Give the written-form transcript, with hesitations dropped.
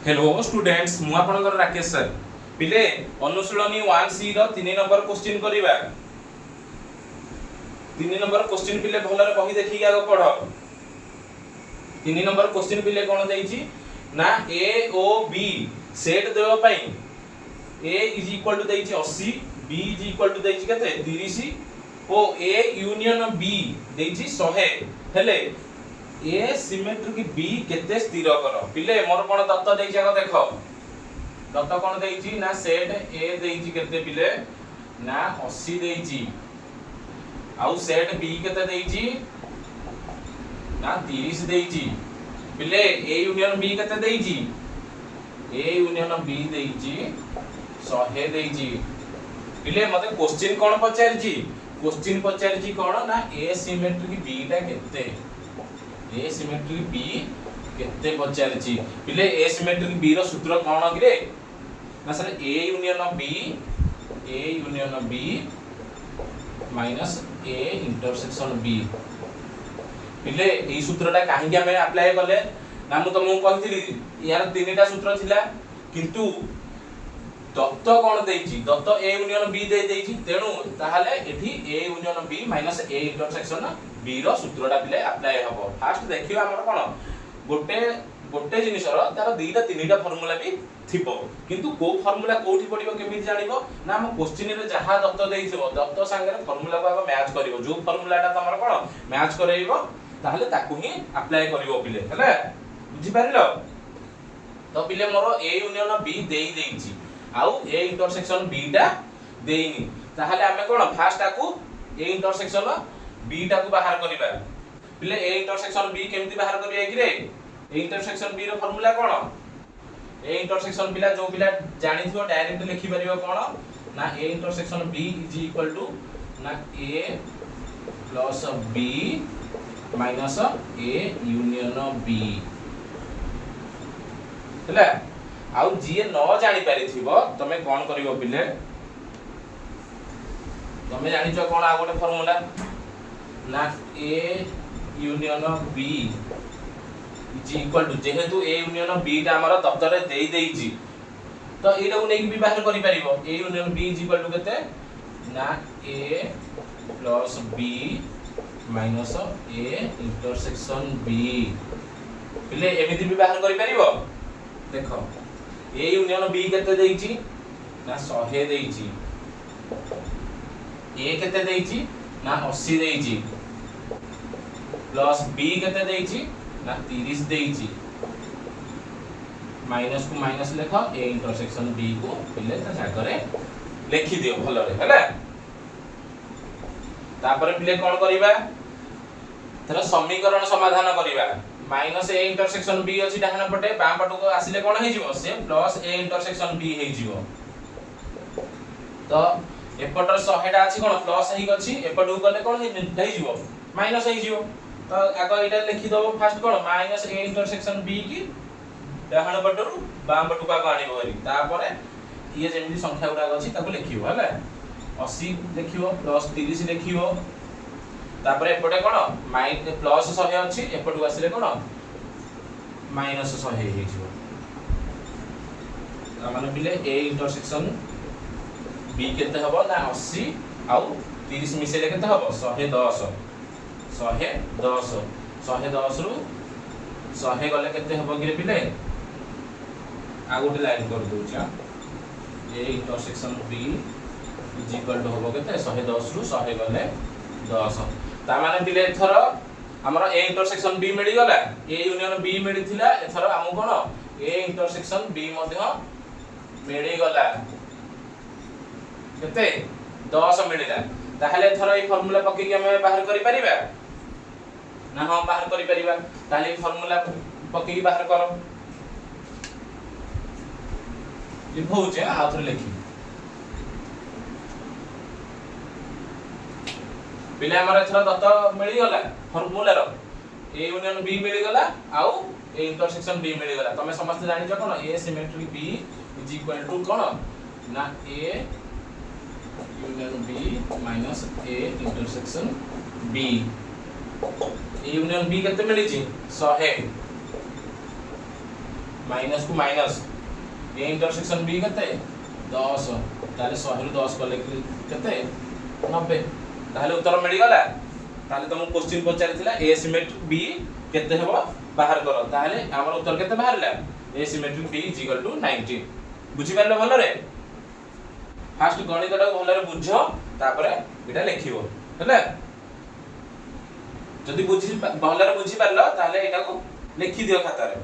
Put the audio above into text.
hello students मु आपनकर Rakesh sir पिले अनुशीलनी 1C रो 3 नंबर क्वेश्चन करिबा 3 नंबर क्वेश्चन पिले भलरे बही देखि आगो पढ 3 नंबर क्वेश्चन पिले कोन देइची ना ए ओ बी सेट देबा पई a इज इक्वल टू देइची 80 b इज इक्वल टू देइची केते 30 ओ a यूनियन b देइची 100 हेले ए सिमेट्रिक बी केते स्थिर कर पिले मोर कोन दत्त देइछ आको देखो दत्त कोन देइची ना सेट ए देइची केते पिले ना 80 देइची आउ सेट बी केते देइची ना 30 देइची पिले ए यूनियन बी केते देइची ए यूनियन बी देइची 100 देइची पिले मते क्वेश्चन कोन पचारची क्वेश्चन पचारची कोन ना ए सिमेट्रिक बी टा केते ए सिमेट्रिक बी केते पचारची पिले ए सिमेट्रिक बी रो सूत्र कोन गिरे ना sir A union B minus A intersection B पिले ए सूत्रटा काहे हमें अप्लाई करले ना मु तुमको कहितली यार तीनटा सूत्र थिला किंतु दत्त कोन देइची दत्त ए यूनियन बी दे देइची तेनु ताहाले एठी A union B minus A intersection B रो सूत्रटा पिले अप्लाई हबो फास्ट देखियो हमर कोन गोटे जिनिस रो तार दुईटा तीनटा फार्मूला भी थिबो किंतु को फार्मूला कोठी पडिबो केमि जानिबो ना हम क्वेश्चन रे जहा दत्त देइथिबो दत्त संगे फार्मूला को आगो मैच करिवो जो फार्मूलाटा तमर कोन मैच करैबो ताहाले ताकू ही अप्लाई करिवो पिले हले बुझि पारिलो तो पिले मोर ए यूनियन बी देई देइची आउ ए इंटरसेक्शन बी टा देइनी ताहाले हमें कोन फास्ट आकू ए इंटरसेक्शन बी टा को बाहर करिबा पिले ए इंटरसेक्शन बी केमति बाहर करिया कि रे ए इंटरसेक्शन बी रो फार्मूला कोन ए इंटरसेक्शन बिला जो बिला जानि थियो डायरेक्ट लिखि परिबो कोन n A intersection B is equal to n A plus B minus A union B हला आउ जीए न जानि पारि थिबो तमे कोन करिवो पिले तमे जानि छ कोन आ गोटे फार्मूला ना A union B is equal to जेहेतु ए यूनियन बी टा हमर दफ्तर रे देई देइची तो एटा को नेकी भी बाहर करि परिबो A union B is equal to केते n A plus B minus A intersection B पिले एमिति भी बाहर करि परिबो देखो ए यूनियन बी केते देइची ना 100 देइची ए केते देइची ना 80 देइची प्लस बी केते देइची ना 30 देइची माइनस को माइनस लेखो ए इंटरसेक्शन बी को पिले ता जागरे लिखि दियो भलो रे हला तापर पिले कोन करिबा तरा समीकरण समाधान करिबा माइनस ए इंटरसेक्शन बी अछि डाहन पटे बाम पटो को आसीले कोन हे जिवो से प्लस ए इंटरसेक्शन बी हे जिवो तो एपटर 100 टा अछि कोन प्लस हे गछि एपटो गले कोन हे जिवो माइनस हे जिवो तो आगो एटा लिखि दबो फास्ट कोन माइनस ए इंटरसेक्शन बी की डाहन पटरु बाम पटो को आनिबो हरि तापर ये जेमि संख्या गुडा अछि ताको लिखिबो हला 80 लिखिबो प्लस 30 लिखिबो तापर एपटे कोन माइनस प्लस 100 अछि एपटो आसीले कोन माइनस 100 हे जिवो माने बिले ए इंटरसेक्शन बी केते हबो ना 80 आउ 30 मिसेले केते हबो 110 रु 100 गले केते हबो गिरे पिले आ गोटे लाइन कर दउ छ A intersection B is equal to हबो केते 110 रु 100 गले 10 ता माने पिले एथरो हमरा ए इंटरसेक्शन बी मिली गला ए यूनियन बी मिली थिला एथरो हमु कोन ए इंटरसेक्शन बी मध्ये मिली गला केते 10 मिलिला ताहले एथरो ए फार्मूला पके कि हम बाहर करि परिबा ना हम बाहर करि परिबा ताले फार्मूला पके कि बाहर करो लिखौ जे आथर लिखि पिले हमर एथरा दत्त मिली गला फार्मूला रो ए यूनियन बी मिली गला आउ ए इंटरसेक्शन बी मिली गला तमे समस्त जानि छ कोन A symmetric B is equal to कोन n A union B minus A intersection B A union B केते मिली छी 100 माइनस को माइनस ए इंटरसेक्शन बी केते 10 ताले 100 रु 10 कले केते 90 ताले उत्तर मिल गला ताले तुम क्वेश्चन पचारिथिला ए सिमेट्रिक बी केते हेबो बाहर करो ताले हमर उत्तर केते बाहरला A symmetric B is equal to 90 बुझी पारले भलो रे फास्ट गणितटा भलो रे बुझो तापरे एटा लिखिबो हैला जदि बुझी भलो रे बुझी पारलो ताले एटा को लिखि दियो खाता रे